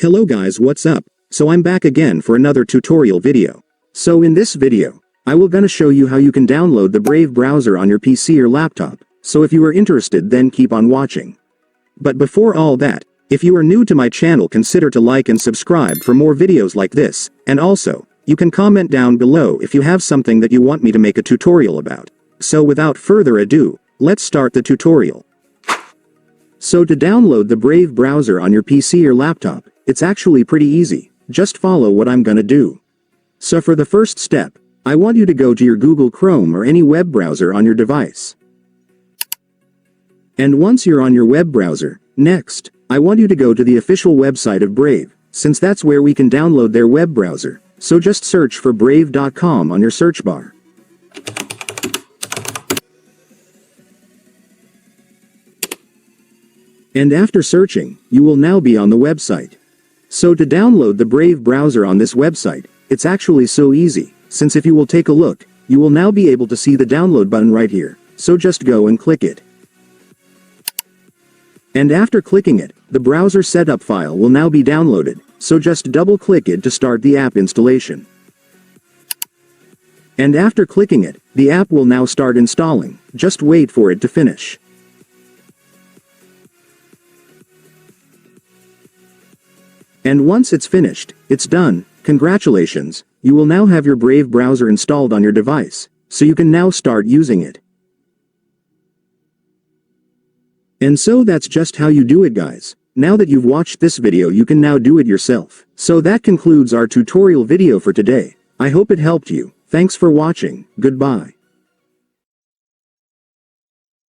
Hello guys, what's up? So I'm back again for another tutorial video. So in this video, I will gonna show you how you can download the Brave browser on your PC or laptop. So if you are interested, then keep on watching. But before all that, if you are new to my channel, consider to like and subscribe for more videos like this, and also, you can comment down below if you have something that you want me to make a tutorial about. So without further ado, let's start the tutorial. So to download the Brave browser on your PC or laptop, it's actually pretty easy. Just follow what I'm gonna do. So for the first step, I want you to go to your Google Chrome or any web browser on your device. And once you're on your web browser, next, I want you to go to the official website of Brave, since that's where we can download their web browser. So just search for brave.com on your search bar. And after searching, you will now be on the website. So to download the Brave browser on this website, it's actually so easy, since if you will take a look, you will now be able to see the download button right here. So just go and click it. And after clicking it, the browser setup file will now be downloaded, so just double-click it to start the app installation. And after clicking it, the app will now start installing. Just wait for it to finish. And once it's finished, it's done. Congratulations, you will now have your Brave browser installed on your device, so you can now start using it. And so that's just how you do it, guys. Now that you've watched this video, you can now do it yourself. So that concludes our tutorial video for today. I hope it helped you. Thanks for watching. Goodbye.